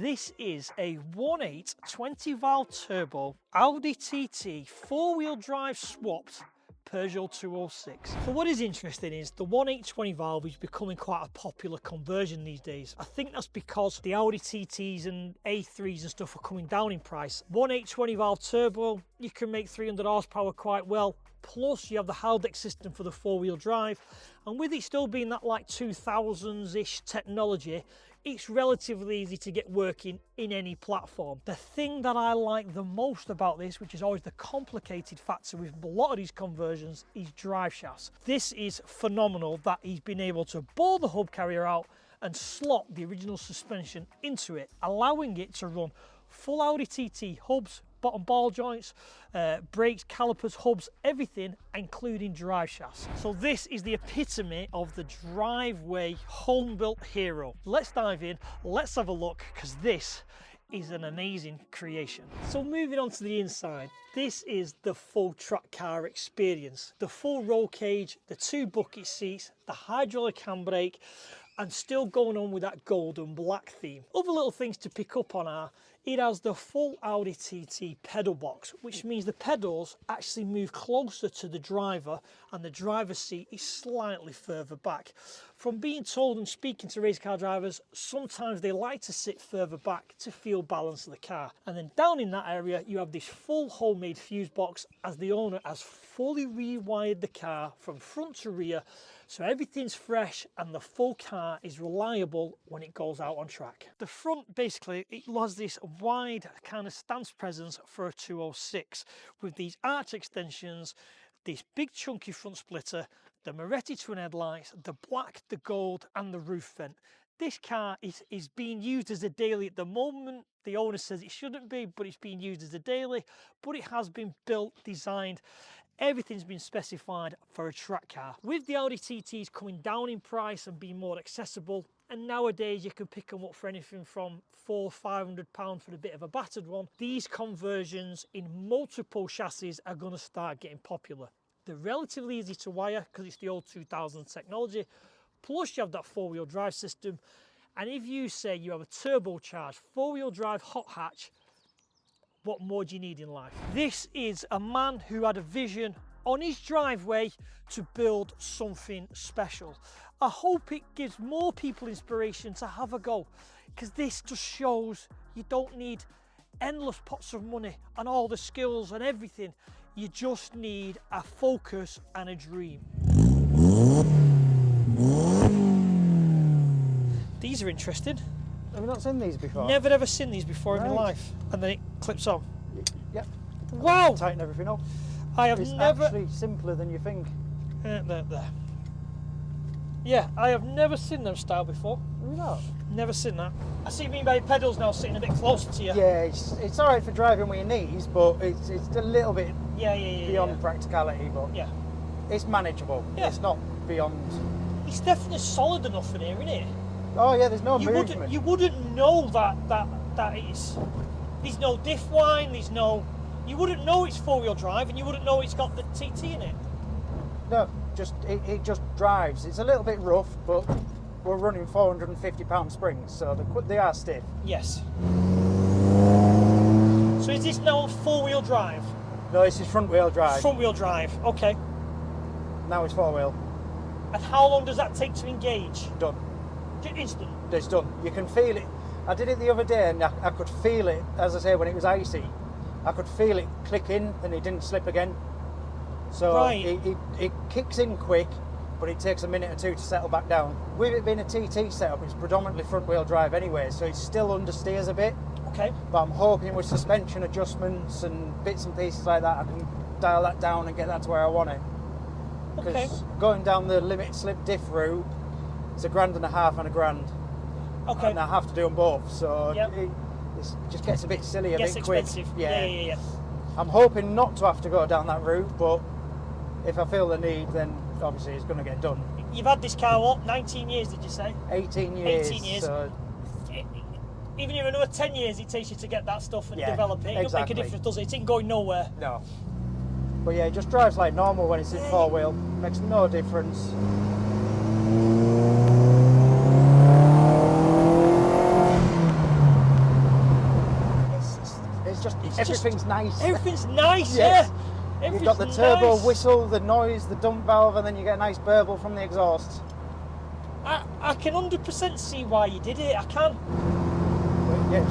This is a 1.8 20 valve turbo Audi TT 4-wheel drive swapped Peugeot 206. So what is interesting is the 1.8 20 valve is becoming quite a popular conversion these days. I think that's because the Audi TTs and A3s and stuff are coming down in price. 1.8 20 valve turbo, you can make 300 horsepower quite well. Plus you have the Haldex system for the 4-wheel drive, and with it still being that like 2000s-ish technology, it's relatively easy to get working in any platform. The thing that I like the most about this, which is always the complicated factor with a lot of these conversions, is drive shafts. This is phenomenal that he's been able to bore the hub carrier out and slot the original suspension into it, allowing it to run full Audi TT hubs, bottom ball joints, brakes, calipers, hubs, everything, including drive shafts. So this is the epitome of the driveway home-built hero. Let's dive in, let's have a look, because this is an amazing creation. So moving on to the inside, this is the full track car experience. The full roll cage, the 2 bucket seats, the hydraulic handbrake, and still going on with that gold and black theme. Other little things to pick up on are, it has the full Audi TT pedal box, which means the pedals actually move closer to the driver and the driver's seat is slightly further back. From being told and speaking to race car drivers, sometimes they like to sit further back to feel balance of the car. And then down in that area, you have this full homemade fuse box, as the owner has fully rewired the car from front to rear, so everything's fresh and the full car is reliable when it goes out on track. The front, basically, it has this wide kind of stance presence for a 206 with these arch extensions, this big chunky front splitter, the Moretti twin headlights, the black, the gold and the roof vent. This car is being used as a daily at the moment. The owner says it shouldn't be, but it's being used as a daily, but it has been built, designed, everything's been specified for a track car. With the Audi TTs coming down in price and being more accessible, and nowadays you can pick them up for anything from £400–500 for a bit of a battered one, these conversions in multiple chassis are going to start getting popular. They're relatively easy to wire because it's the old 2000 technology, plus you have that 4-wheel drive system, and if you say you have a turbocharged 4-wheel drive hot hatch, what more do you need in life? This is a man who had a vision on his driveway to build something special. I hope it gives more people inspiration to have a go, because this just shows you don't need endless pots of money and all the skills and everything. You just need a focus and a dream. These are interesting. Have you not seen these before? Never ever seen these before in my life. And then it clips on. Yep. Wow! Tighten everything up. It's never actually simpler than you think. There. Yeah, I have never seen them style before. Have you not? Never seen that. I see you mean by pedals now sitting a bit closer to you. Yeah, it's alright for driving with your knees, but it's a little bit beyond practicality, but yeah, it's manageable. Yeah. It's not beyond. It's definitely solid enough in here, isn't it? Oh yeah, there's no movement. You wouldn't know that is. There's no diff whine. There's no. You wouldn't know it's 4-wheel drive, and you wouldn't know it's got the TT in it. No, it just drives. It's a little bit rough, but we're running 450-pound springs, so they are stiff. Yes. So is this now 4-wheel drive? No, this is front-wheel drive. Front-wheel drive. Okay. Now it's 4-wheel. And how long does that take to engage? Done. Instant. It's done. You can feel it. I did it the other day, and I could feel it. As I say, when it was icy, I could feel it click in, and it didn't slip again. So right. it kicks in quick, but it takes a minute or two to settle back down. With it being a TT setup, it's predominantly front-wheel drive anyway, so it still understeers a bit. Okay. But I'm hoping with suspension adjustments and bits and pieces like that, I can dial that down and get that to where I want it. Because going down the limit slip diff route, it's £1.5 grand and £1 grand. Okay. And I have to do them both, so it just gets a bit silly, a bit expensive. quick. Yeah. I'm hoping not to have to go down that route, but if I feel the need, then obviously it's going to get done. You've had this car, what, 19 years did you say? 18 years. 18 years. So even if another 10 years it takes you to get that stuff and develop it, it doesn't make a difference, does it? It ain't going nowhere. No. But yeah, it just drives like normal when it's in 4-wheel. Makes no difference. It's just everything's nice. Everything's nice, Yes. yeah. You've got the turbo nice. whistle, the noise, the dump valve, and then you get a nice burble from the exhaust. I can 100% see why you did it. I can. Yeah,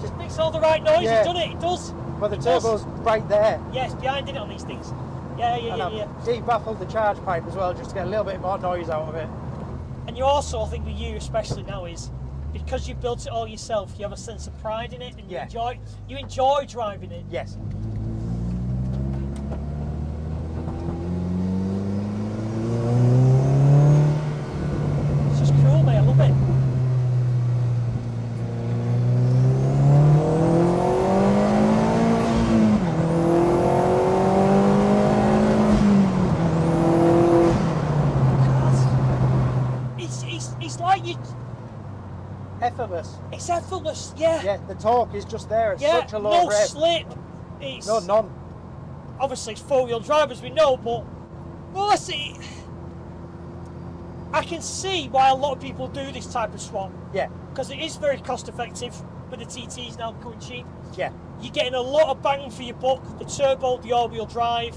Just makes all the right noise. Yeah. It's done it. It does. but the turbo's right there. Yes, behind it on these things. Yeah. And I've debaffled the charge pipe as well, just to get a little bit more noise out of it. And you also, I think with you especially now, is because you built it all yourself, you have a sense of pride in it, and you enjoy driving it. Yes. It's just cool, mate. I love it. It's like you. Effortless. It's effortless, yeah. Yeah, the torque is just there at such a low no rate. slip. It's, No, none. obviously it's four-wheel drive as we know, but well, let's see. I can see why a lot of people do this type of swap, Yeah, because it is very cost-effective. With the TTs now coming cheap, yeah. you're getting a lot of bang for your buck. The turbo, the all-wheel drive.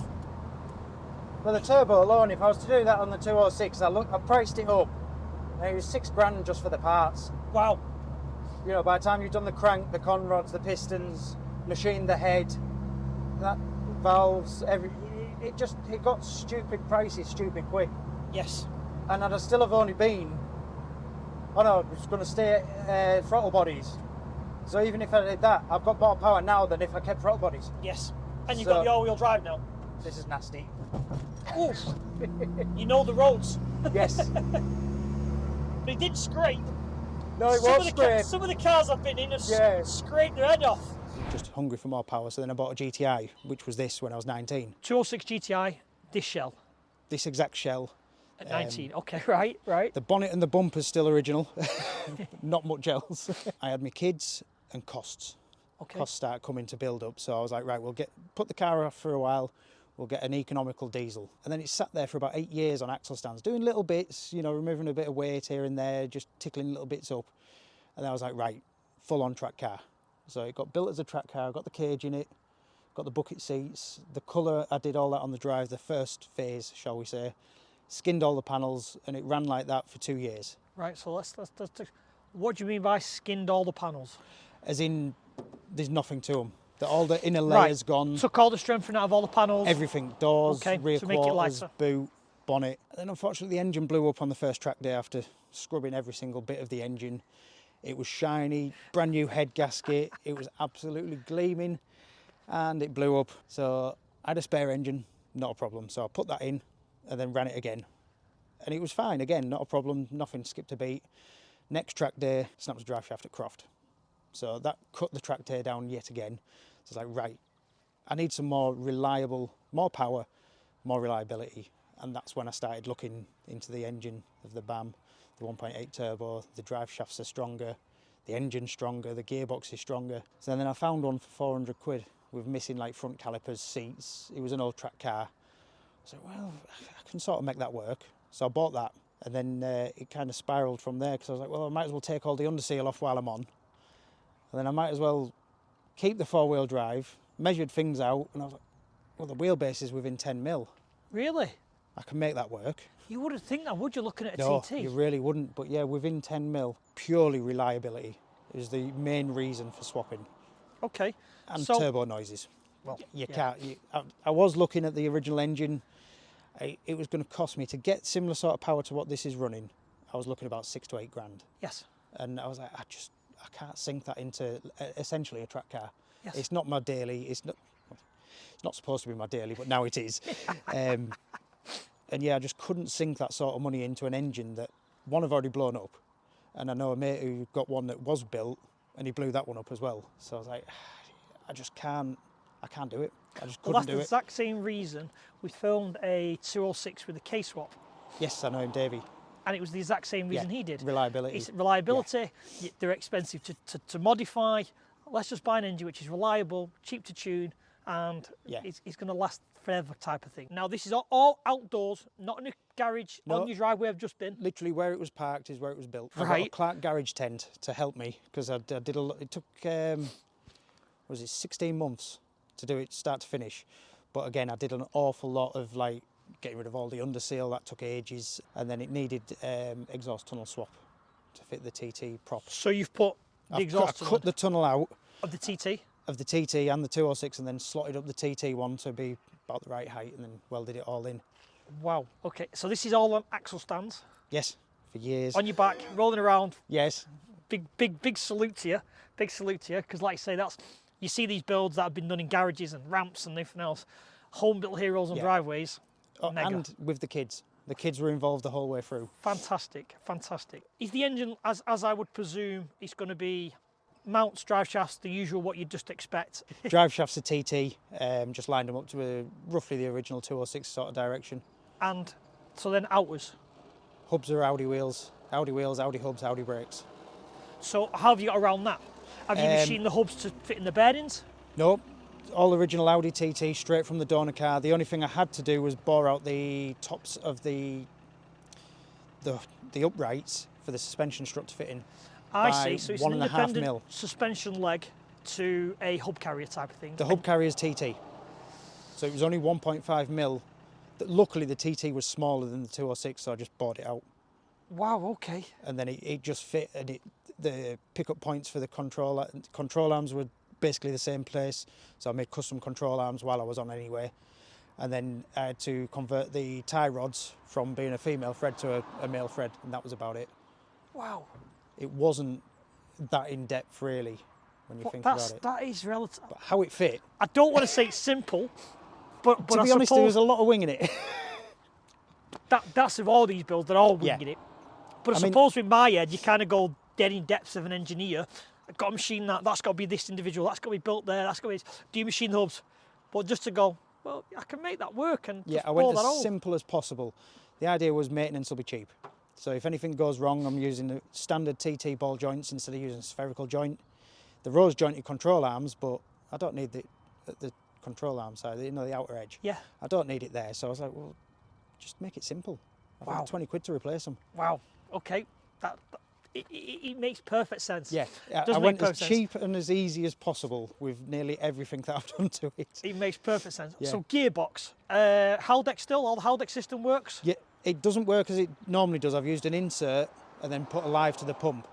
Well, the turbo alone, if I was to do that on the 206, I priced it up. And it was £6,000 just for the parts. Wow. You know, by the time you've done the crank, the conrods, the pistons, machined the head, that valves, it got stupid pricey, stupid quick. Yes. And I'd still have only been, oh no, it's going to stay throttle bodies. So even if I did that, I've got more power now than if I kept throttle bodies. Yes. And you've got the all-wheel drive now. This is nasty. Oof. You know the roads. Yes. But it did scrape. No, it won't scrape. Some of the cars I've been in have scraped their head off. Just hungry for more power, so then I bought a GTI, which was this when I was 19. 206 GTI, this shell. This exact shell. At 19, okay, right. The bonnet and the bumper's still original, not much else. I had my kids and costs. Okay. Costs started coming to build up, so I was like, right, put the car off for a while, we'll get an economical diesel. And then it sat there for about 8 years on axle stands, doing little bits, you know, removing a bit of weight here and there, just tickling little bits up. And then I was like, right, full on track car. So it got built as a track car, got the cage in it, got the bucket seats, the colour, I did all that on the drive, the first phase, shall we say. Skinned all the panels, and it ran like that for 2 years. Right, so let's what do you mean by skinned all the panels? As in, there's nothing to them. All the inner layers gone. Took all the strengthening out of all the panels. Everything, doors, rear to make it quarters, lighter. boot, bonnet. And then unfortunately the engine blew up on the first track day after scrubbing every single bit of the engine. It was shiny, brand new head gasket. It was absolutely gleaming, and it blew up. So I had a spare engine, not a problem. So I put that in and then ran it again. And it was fine, again, not a problem, nothing skipped a beat. Next track day, snapped the drive shaft at Croft. So that cut the track day down yet again. So I was like, right, I need some more reliable, more power, more reliability. And that's when I started looking into the engine of the BAM, the 1.8 turbo, the drive shafts are stronger, the engine's stronger, the gearbox is stronger. So then I found one for 400 quid with missing like front calipers, seats. It was an old track car. So, well, I can sort of make that work. So I bought that, and then it kind of spiraled from there, because I was like, well, I might as well take all the underseal off while I'm on. And then I might as well keep the four-wheel drive, measured things out, and I was like, well, the wheelbase is within 10 mil. Really? I can make that work. You wouldn't think that, would you, looking at a No, TT? you really wouldn't, but yeah, within 10 mil, purely reliability is the main reason for swapping. Okay. And so, turbo noises. Well, You can't. I was looking at the original engine. It was going to cost me to get similar sort of power to what this is running. I was looking about 6 to 8 grand. Yes. And I was like, I can't sink that into essentially a track car. Yes. It's not my daily. It's not supposed to be my daily, but now it is. And yeah, I just couldn't sink that sort of money into an engine that one have already blown up, and I know a mate who got one that was built, and he blew that one up as well. So I was like, I just can't. I can't do it. I just couldn't do it. That's the exact same reason we filmed a 206 with a K-swap. Yes, I know him, Davey. And it was the exact same reason he did. Reliability. It's reliability. Yeah. They're expensive to modify. Let's just buy an engine which is reliable, cheap to tune, and it's going to last forever type of thing. Now this is all outdoors, not in a garage, No. on your driveway I've just been. Literally where it was parked is where it was built. I got a Right. Clark garage tent to help me because I did a lot. It took, was it 16 months to do it start to finish. But again, I did an awful lot of like getting rid of all the underseal, that took ages. And then it needed exhaust tunnel swap to fit the TT prop. So you've put the I exhaust cut the tunnel out of the TT? of the TT and the 206 and then slotted up the TT one to be about the right height and then welded it all in. Wow, okay. So this is all on axle stands? Yes, for years. On your back, rolling around. Yes. Big salute to you. Big salute to you, because like I say, you see these builds that have been done in garages and ramps and everything else. Home built heroes on driveways. Mega. And with the kids. The kids were involved the whole way through. Fantastic, fantastic. Is the engine, as I would presume, it's going to be mounts, drive shafts, the usual what you'd just expect? Drive shafts are TT, just lined them up to roughly the original 206 sort of direction. And so then outwards. Hubs are Audi wheels, Audi hubs, Audi brakes. So how have you got around that? Have you machined the hubs to fit in the bearings? Nope, all original Audi TT straight from the donor car. The only thing I had to do was bore out the tops of the uprights for the suspension strut to fit in. I see, so it's an 1.5 independent mil. suspension leg to a hub carrier type of thing. The hub carrier is TT, so it was only 1.5 mil. Luckily the TT was smaller than the 206, so I just bored it out. Wow, okay. And then it just fit, and the pickup points for the control arms were basically the same place, so I made custom control arms while I was on anyway. And then I had to convert the tie rods from being a female thread to a male thread, and that was about it. Wow. It wasn't that in depth really when you think about it. That is relative. But how it fit. I don't want to say it's simple, but To I be honest, suppose there was a lot of wing in it. that's of all these builds, they're all winging Yeah. it. But I suppose with my head, you kind of go dead in depth of an engineer. I've got to machine that's got to be this individual, that's got to be built there, that's got to be. Do you machine the hubs? But just to go, well, I can make that work and Yeah, just I went bore that as all. simple as possible. The idea was maintenance will be cheap. So if anything goes wrong, I'm using the standard TT ball joints instead of using a spherical joint. The rose jointed control arms, but I don't need the control arm side, the outer edge. Yeah. I don't need it there. So I was like, well, just make it simple. I've got 20 quid to replace them. Wow. Okay. It makes perfect sense. Yeah, Does I make went as perfect sense. cheap and as easy as possible with nearly everything that I've done to it. It makes perfect sense. Yeah. So gearbox, Haldex still, all the Haldex system works? Yeah, it doesn't work as it normally does. I've used an insert and then put a live to the pump.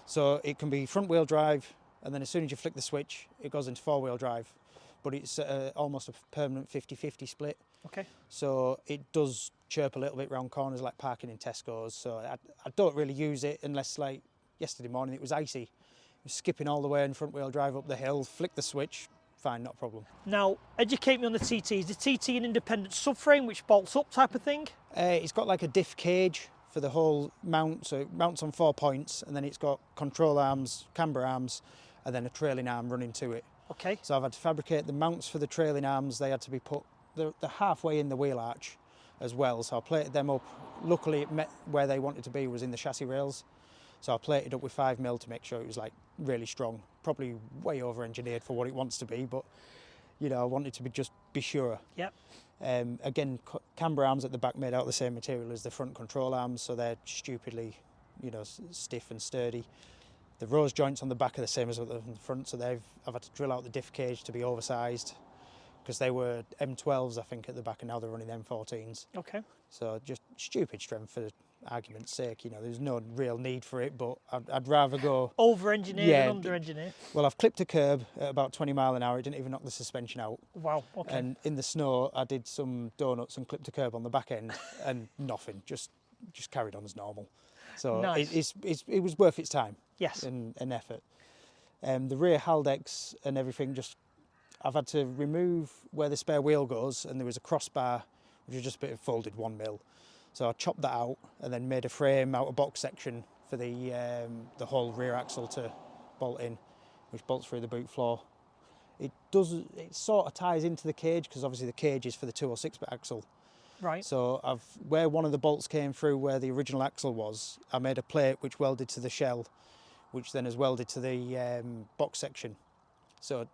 So it can be front wheel drive, and then as soon as you flick the switch, it goes into 4-wheel drive. But it's almost a permanent 50-50 split. Okay. So it does chirp a little bit round corners like parking in Tesco's. So I don't really use it unless, like yesterday morning, it was icy. I was skipping all the way in front wheel drive up the hill, flick the switch, fine, not a problem. Now, educate me on the TT. Is the TT an independent subframe which bolts up type of thing? It's got like a diff cage for the whole mount, so it mounts on 4 points, and then it's got control arms, camber arms, and then a trailing arm running to it. Okay. So I've had to fabricate the mounts for the trailing arms. They had to be put, they're halfway in the wheel arch as well, so I plated them up. Luckily it met where they wanted to be, was in the chassis rails. So I plated up with 5mm to make sure it was like really strong. Probably way over engineered for what it wants to be, but you know, I wanted to be sure. Yep. Again, camber arms at the back made out of the same material as the front control arms, so they're stupidly, you know, stiff and sturdy. The rose joints on the back are the same as on the front, so I've had to drill out the diff cage to be oversized because they were M12s, I think, at the back, and now they're running M14s. Okay. So just stupid strength for argument's sake, you know, there's no real need for it, but I'd rather go... Over-engineer Yeah. and under-engineer. Well, I've clipped a curb at about 20 mile an hour, it didn't even knock the suspension out. Wow, okay. And in the snow, I did some donuts and clipped a curb on the back end and nothing, just carried on as normal. So Nice. it was worth its time. Yes. And effort. The rear Haldex and everything, I've had to remove where the spare wheel goes, and there was a crossbar, which was just a bit of folded 1mm. So I chopped that out and then made a frame out of box section for the whole rear axle to bolt in, which bolts through the boot floor. It sort of ties into the cage because obviously the cage is for the 206 axle. Right. So where one of the bolts came through where the original axle was, I made a plate which welded to the shell, which then is welded to the box section. So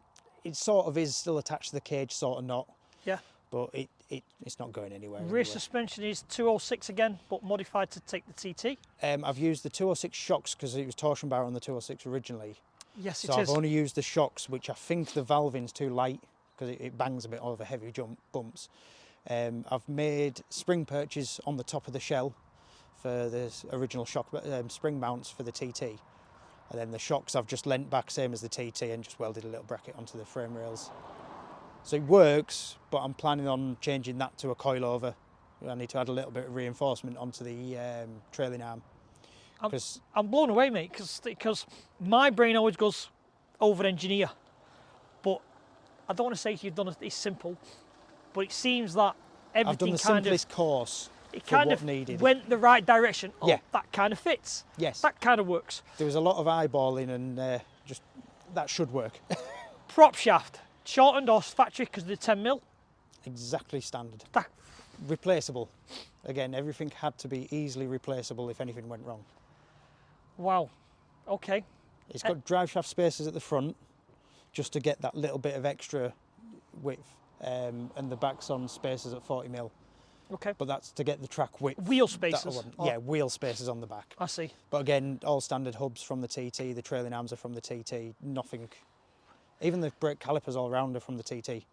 it sort of is still attached to the cage, sort of not. Yeah. but it's not going anywhere. Rear suspension is 206 again, but modified to take the TT. I've used the 206 shocks because it was torsion bar on the 206 originally. Yes, it so is. I've only used the shocks, which I think the valving's too light because it bangs a bit over heavy bumps. I've made spring perches on the top of the shell for the original shock spring mounts for the TT. And then the shocks I've just lent back, same as the TT, and just welded a little bracket onto the frame rails. So it works, but I'm planning on changing that to a coilover. I need to add a little bit of reinforcement onto the trailing arm. I'm blown away, mate, because my brain always goes over-engineer. But I don't want to say you've done it's simple, but it seems that everything I've done the simplest course. It kind of needed. went the right direction. Oh, yeah. That kind of fits. Yes. That kind of works. There was a lot of eyeballing and just that should work. Prop shaft, shortened or factory because of the 10mm? Exactly standard. That. Replaceable. Again, everything had to be easily replaceable if anything went wrong. Wow. Okay. It's got drive shaft spacers at the front just to get that little bit of extra width, and the back's on spacers at 40mm. Okay. But that's to get the track width. Wheel spacers? Yeah, wheel spacers on the back. I see. But again, all standard hubs from the TT, the trailing arms are from the TT, nothing. Even the brake calipers all round are from the TT.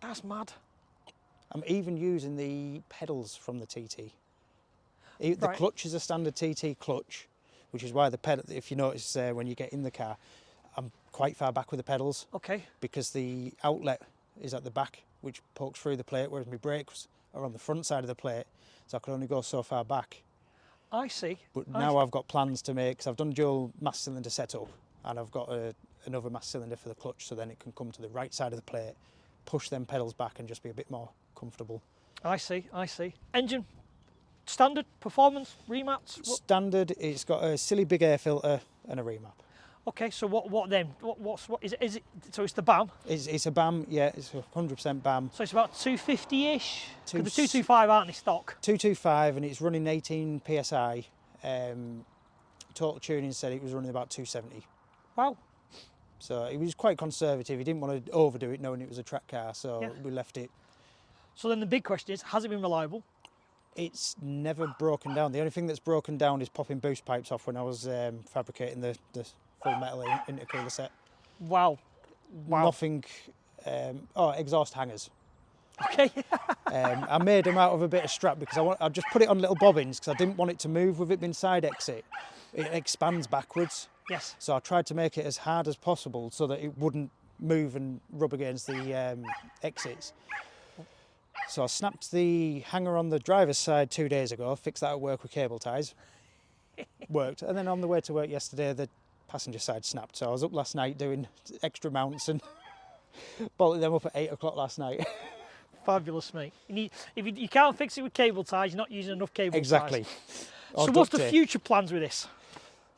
That's mad. I'm even using the pedals from the TT. The Right. clutch is a standard TT clutch, which is why the pedal, if you notice when you get in the car, I'm quite far back with the pedals. Okay. Because the outlet is at the back, which pokes through the plate, whereas my brakes are on the front side of the plate, so I can only go so far back. I see. But now I've got plans to make, because I've done dual mass cylinder setup, and I've got another mass cylinder for the clutch, so then it can come to the right side of the plate, push them pedals back and just be a bit more comfortable. I see, I see. Engine, standard, performance, remaps? Standard, it's got a silly big air filter and a remap. Okay, so what then? What is it? So it's the BAM? It's a BAM, yeah, it's 100% BAM. So it's about 250-ish? Because the 225 aren't in stock. 225 and it's running 18 PSI. Total Tuning said it was running about 270. Wow. So it was quite conservative. He didn't want to overdo it knowing it was a track car, so we left it. So then the big question is, has it been reliable? It's never broken down. The only thing that's broken down is popping boost pipes off when I was fabricating the full metal intercooler set. Wow. Wow. Nothing, exhaust hangers. Okay. I made them out of a bit of strap because I just put it on little bobbins because I didn't want it to move with it being side exit. It expands backwards. Yes. So I tried to make it as hard as possible so that it wouldn't move and rub against the exits. So I snapped the hanger on the driver's side 2 days ago, fixed that at work with cable ties. Worked. And then on the way to work yesterday, the passenger side snapped. So I was up last night doing extra mounts and bolted them up at 8 o'clock last night. Fabulous, mate. If you can't fix it with cable ties, you're not using enough cable ties. Exactly. So what's the future plans with this?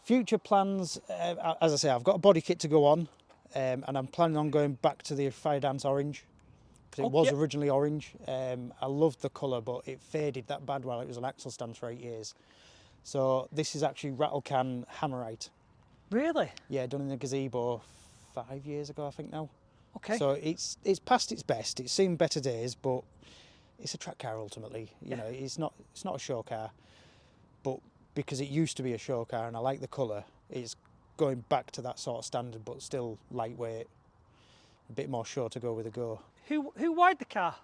Future plans, as I say, I've got a body kit to go on, and I'm planning on going back to the Fire Dance Orange. Because it was originally orange. I loved the colour, but it faded that bad while it was an axle stand for 8 years. So this is actually rattle can hammerite. Really? Yeah, done in the gazebo 5 years ago, I think now. Okay. So it's past its best. It's seen better days, but it's a track car ultimately. You know, it's not a show car, but because it used to be a show car and I like the colour, it's going back to that sort of standard, but still lightweight. A bit more show to go with the Go. Who wired the car?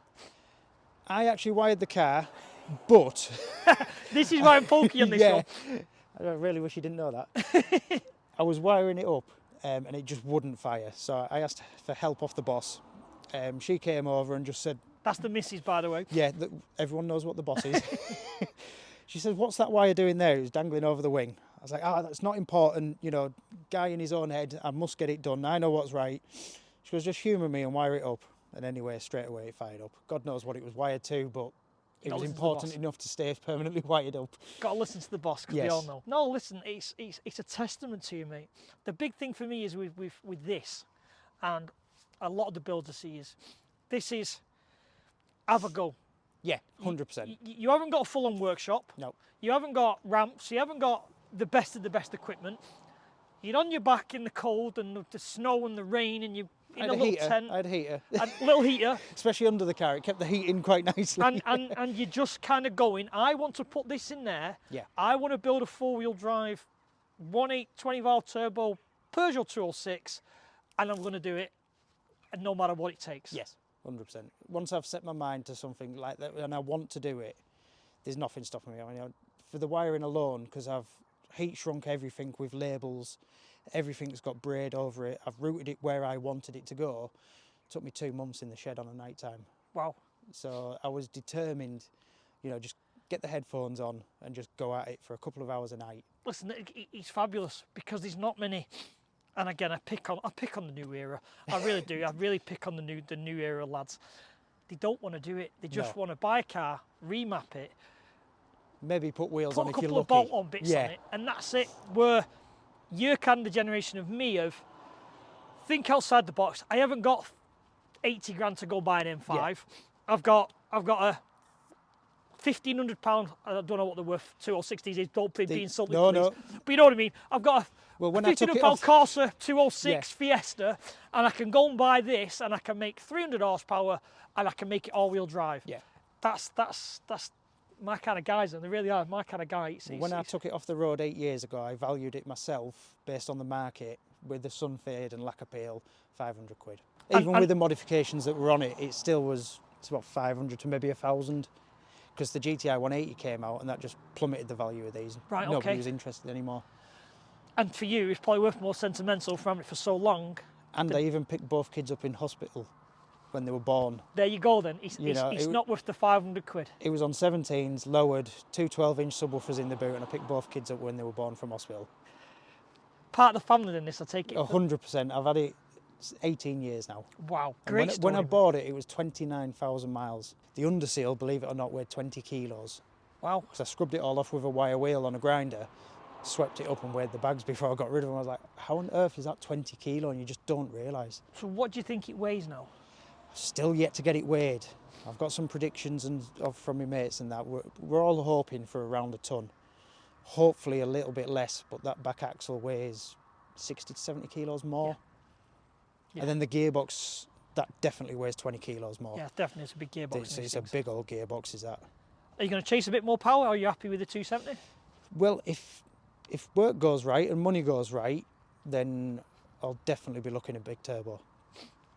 I actually wired the car, but this is why I'm pokey on this one. I really wish you didn't know that. I was wiring it up and it just wouldn't fire. So I asked for help off the boss. She came over and just said... That's the missus, by the way. Yeah, everyone knows what the boss is. She said, what's that wire doing there? It was dangling over the wing. I was like, that's not important. You know, guy in his own head, I must get it done. I know what's right. She goes, just humour me and wire it up. And anyway, straight away it fired up. God knows what it was wired to, but it was important enough to stay permanently wired up. Got to listen to the boss, because we all know. No, listen, it's a testament to you, mate. The big thing for me is with this, and a lot of the builders see is, this is have a go. Yeah, 100%. You haven't got a full-on workshop. No. You haven't got ramps. You haven't got the best of the best equipment. You're on your back in the cold and the snow and the rain, and in a little tent. I had a heater. A little heater. Especially under the car, it kept the heat in quite nicely. And you're just kind of going, I want to put this in there. Yeah. I want to build a four-wheel drive 1.8 20 valve turbo Peugeot 206, and I'm going to do it no matter what it takes. Yes, 100%. Once I've set my mind to something like that and I want to do it, there's nothing stopping me. I mean, for the wiring alone, because I've heat shrunk everything with labels, everything's got braid over it, I've routed it where I wanted it to go. It took me 2 months in the shed on a night time. Wow. So I was determined, you know, just get the headphones on and just go at it for a couple of hours a night. Listen, it's fabulous because there's not many. And again, I pick on the new era. I really do. I really pick on the new era lads. They don't want to do it. They just want to buy a car, remap it, maybe put wheels on if you're Put lucky. a couple of bolt-on bits on it, and that's it. Where you're kind of the generation of me of think outside the box. I haven't got 80 grand to go buy an M5. Yeah. I've got a £1,500. I don't know what they're worth. 206 is. Don't be insulted, please. No. But you know what I mean. I've got a £1,500 Corsa 206 Fiesta, and I can go and buy this, and I can make 300 horsepower, and I can make it all-wheel drive. Yeah. That's my kind of guys, and they really are my kind of guy. When I took it off the road 8 years ago, I valued it myself based on the market with the sun fade and lack appeal, 500 quid. Even with the modifications that were on it, it still was, it's about 500 to maybe 1,000. Because the GTI 180 came out and that just plummeted the value of these. Right, Nobody was interested anymore. And for you, it's probably worth more sentimental for having it for so long. And I even picked both kids up in hospital when they were born. There you go then. It's not worth the 500 quid. It was on 17s, lowered, two 12-inch subwoofers in the boot, and I picked both kids up when they were born from hospital. Part of the family in this, I take it? 100%. I've had it 18 years now. Wow, great story. When I bought it, it was 29,000 miles. The underseal, believe it or not, weighed 20 kilos. Wow. So I scrubbed it all off with a wire wheel on a grinder, swept it up and weighed the bags before I got rid of them. I was like, how on earth is that 20 kilo? And you just don't realise. So what do you think it weighs now? Still yet to get it weighed. I've got some predictions from my mates and that. We're all hoping for around a tonne. Hopefully a little bit less, but that back axle weighs 60 to 70 kilos more. Yeah. Yeah. And then the gearbox, that definitely weighs 20 kilos more. Yeah, definitely. It's a big gearbox. It's a big old gearbox, is that. Are you going to chase a bit more power, or are you happy with the 270? Well, if work goes right and money goes right, then I'll definitely be looking at big turbo.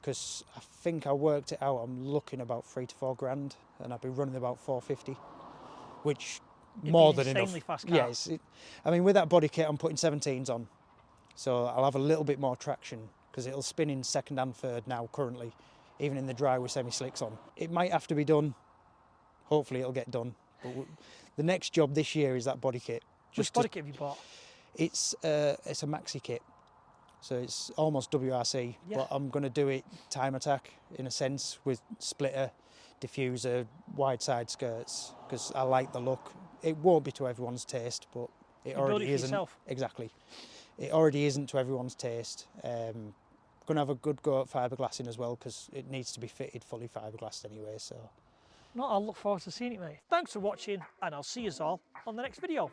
Because I think I worked it out, I'm looking about 3 to 4 grand, and I'll be running about 450, which more than enough. Insanely fast car. Yes, I mean, with that body kit, I'm putting 17s on, so I'll have a little bit more traction, because it'll spin in second and third now currently, even in the dry with semi-slicks on. It might have to be done. Hopefully it'll get done. But the next job this year is that body kit. Which body kit have you bought? It's a maxi kit, so it's almost WRC, but I'm going to do it time attack in a sense with splitter, diffuser, wide side skirts, because I like the look. It won't be to everyone's taste, but it already isn't. Yourself. Exactly. It already isn't to everyone's taste. Going to have a good go at fiberglassing as well, because it needs to be fitted fully fiberglassed anyway. So, no, I'll look forward to seeing it, mate. Thanks for watching, and I'll see you all on the next video.